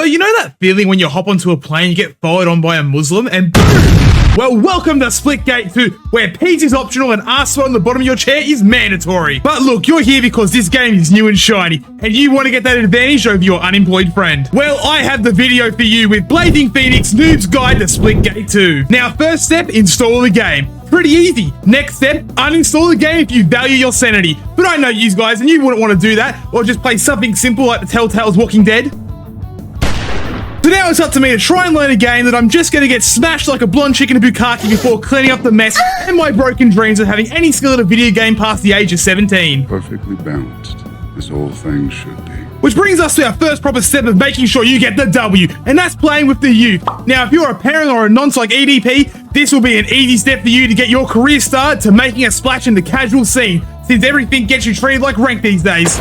you know that feeling when you hop onto a plane, you get followed on by a Muslim, and boom! Well, welcome to Splitgate 2, where peace is optional and arsehole on the bottom of your chair is mandatory. But look, you're here because this game is new and shiny, and you want to get that advantage over your unemployed friend. Well, I have the video for you with Blazing Phoenix Noobs Guide to Splitgate 2. Now, first step, install the game. Pretty easy. Next step, uninstall the game if you value your sanity. But I know you guys, and you wouldn't want to do that, or just play something simple like the Telltale's Walking Dead. So now it's up to me to try and learn a game that I'm just going to get smashed like a blonde chicken bukkake before cleaning up the mess and my broken dreams of having any skill at a video game past the age of 17. Perfectly balanced, as all things should be. Which brings us to our first proper step of making sure you get the W, and that's playing with the youth. Now, if you're a parent or a nonce like EDP, this will be an easy step for you to get your career started to making a splash in the casual scene, since everything gets you treated like rank these days.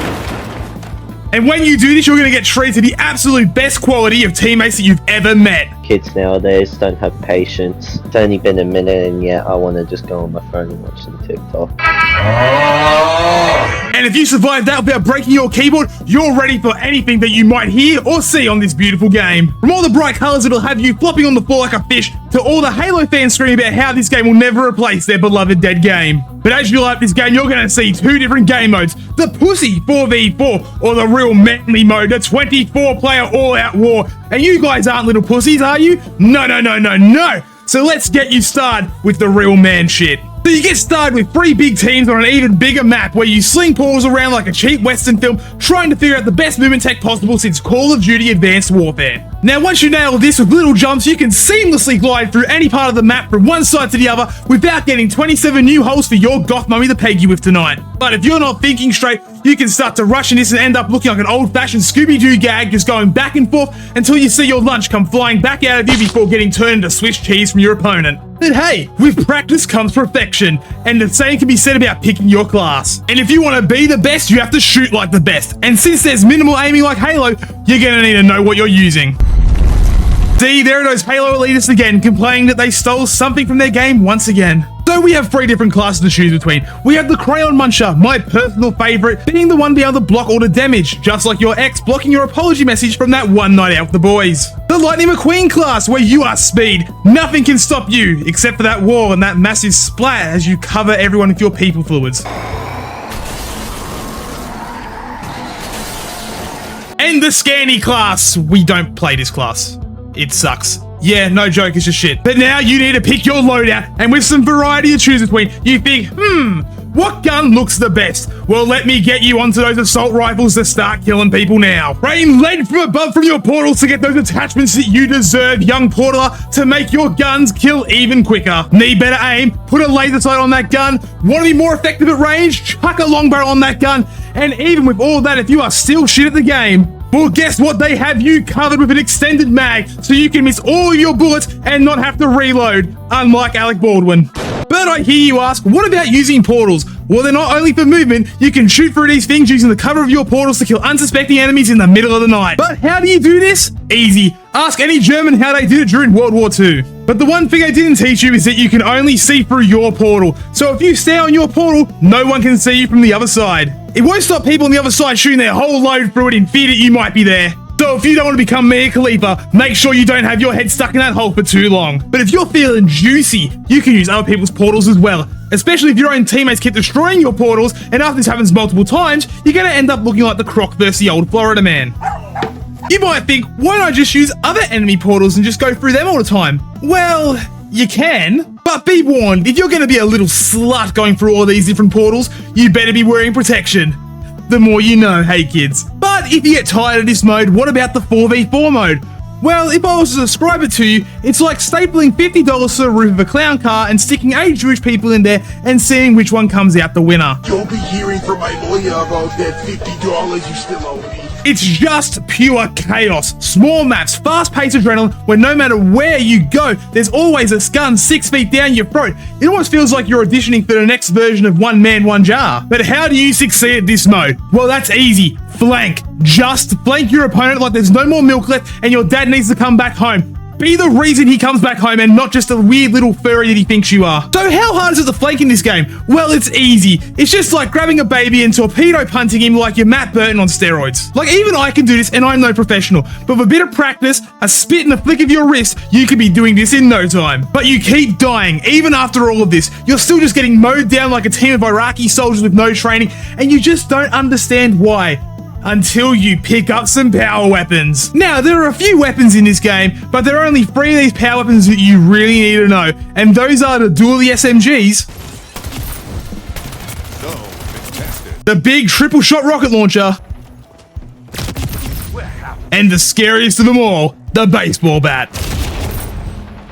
And when you do this, you're going to get treated to the absolute best quality of teammates that you've ever met. Kids nowadays don't have patience. It's only been a minute and yet I want to just go on my phone and watch some TikTok. And if you survive that without breaking your keyboard, you're ready for anything that you might hear or see on this beautiful game. From all the bright colors that'll have you flopping on the floor like a fish, to all the Halo fans screaming about how this game will never replace their beloved dead game. But as you like this game, you're going to see two different game modes. The pussy 4v4, or the real manly mode, the 24-player all-out war. And you guys aren't little pussies, are you? No. So let's get you started with the real man shit. So you get started with 3 big teams on an even bigger map where you sling portals around like a cheap Western film, trying to figure out the best movement tech possible since Call of Duty Advanced Warfare. Now, once you nail this with little jumps, you can seamlessly glide through any part of the map from one side to the other without getting 27 new holes for your goth mummy to peg you with tonight. But if you're not thinking straight, you can start to rush in this and end up looking like an old-fashioned Scooby-Doo gag, just going back and forth until you see your lunch come flying back out of you before getting turned into Swiss cheese from your opponent. But hey, with practice comes perfection, and the same can be said about picking your class. And if you want to be the best, you have to shoot like the best. And since there's minimal aiming like Halo, you're going to need to know what you're using. See, there are those Halo elitists again, complaining that they stole something from their game once again. So we have 3 different classes to choose between. We have the Crayon Muncher, my personal favorite, being the one being able to block all the damage, just like your ex blocking your apology message from that one night out with the boys. The Lightning McQueen class, where you are speed. Nothing can stop you, except for that wall and that massive splat as you cover everyone with your people fluids. And the Scanny class. We don't play this class. It sucks. Yeah, no joke, it's just shit. But now you need to pick your loadout, and with some variety to choose between, you think, what gun looks the best? Well, let me get you onto those assault rifles to start killing people now. Rain lead from above from your portals to get those attachments that you deserve, young portaler, to make your guns kill even quicker. Need better aim? Put a laser sight on that gun. Want to be more effective at range? Chuck a long barrel on that gun. And even with all that, if you are still shit at the game, well, guess what? They have you covered with an extended mag, so you can miss all of your bullets and not have to reload, unlike Alec Baldwin. But I hear you ask, what about using portals? Well, they're not only for movement, you can shoot through these things using the cover of your portals to kill unsuspecting enemies in the middle of the night. But how do you do this? Easy. Ask any German how they did it during World War II. But the one thing I didn't teach you is that you can only see through your portal. So if you stay on your portal, no one can see you from the other side. It won't stop people on the other side shooting their whole load through it in fear that you might be there. So if you don't want to become Mia Khalifa, make sure you don't have your head stuck in that hole for too long. But if you're feeling juicy, you can use other people's portals as well. Especially if your own teammates keep destroying your portals, and after this happens multiple times, you're going to end up looking like the Croc versus the old Florida man. You might think, why don't I just use other enemy portals and just go through them all the time? Well, you can, but be warned, if you're going to be a little slut going through all these different portals, you better be wearing protection. The more you know, hey kids. But if you get tired of this mode, what about the 4v4 mode? Well, if I was to describe it to you, it's like stapling $50 to the roof of a clown car and sticking 8 Jewish people in there and seeing which one comes out the winner. You'll be hearing from my lawyer about that $50 you still owe me. It's just pure chaos. Small maps, fast-paced adrenaline, where no matter where you go, there's always a gun 6 feet down your throat. It almost feels like you're auditioning for the next version of One Man, One Jar. But how do you succeed at this mode? Well, that's easy. Flank. Just flank your opponent like there's no more milk left and your dad needs to come back home. Be the reason he comes back home and not just a weird little furry that he thinks you are. So how hard is it to flake in this game? Well, it's easy. It's just like grabbing a baby and torpedo punting him like you're Matt Burton on steroids. Like, even I can do this and I'm no professional, but with a bit of practice, a spit and a flick of your wrist, you could be doing this in no time. But you keep dying. Even after all of this, you're still just getting mowed down like a team of Iraqi soldiers with no training, and you just don't understand why. Until you pick up some power weapons. Now, there are a few weapons in this game, but there are only 3 of these power weapons that you really need to know, and those are the dually SMGs, the big triple shot rocket launcher, and the scariest of them all, the baseball bat.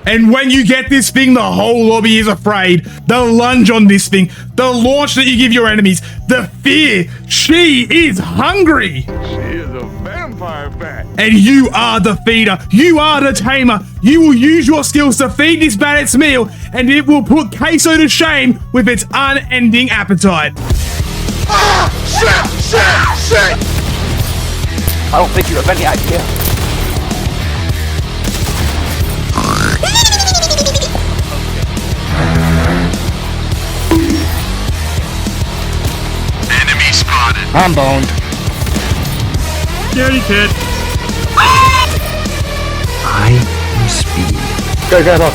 And when you get this thing, the whole lobby is afraid. The lunge on this thing, the launch that you give your enemies, the fear. She is hungry. She is a vampire bat. And you are the feeder. You are the tamer. You will use your skills to feed this bat its meal, and it will put Queso to shame with its unending appetite. Ah! Shit! I don't think you have any idea. Enemy spotted. I'm boned. Scaredy cat. I am speed. Go, go.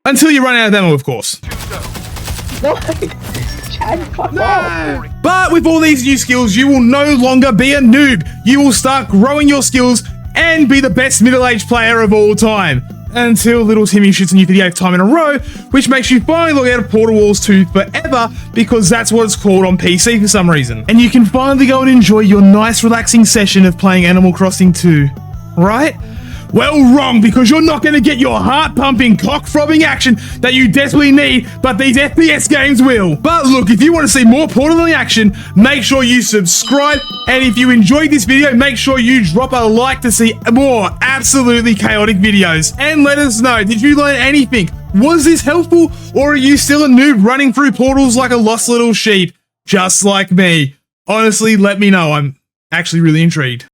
Until you run out of ammo, of course. No, Chad, fuck off. But with all these new skills, you will no longer be a noob. You will start growing your skills and be the best middle-aged player of all time. Until little Timmy shoots on you for the 8th time in a row, which makes you finally log out of Portal Wars 2 forever, because that's what it's called on PC for some reason. And you can finally go and enjoy your nice relaxing session of playing Animal Crossing 2. Right? Well, wrong, because you're not going to get your heart-pumping, cock-throbbing action that you desperately need, but these FPS games will. But look, if you want to see more Portal Only action, make sure you subscribe, and if you enjoyed this video, make sure you drop a like to see more absolutely chaotic videos. And let us know, did you learn anything? Was this helpful, or are you still a noob running through portals like a lost little sheep, just like me? Honestly, let me know. I'm actually really intrigued.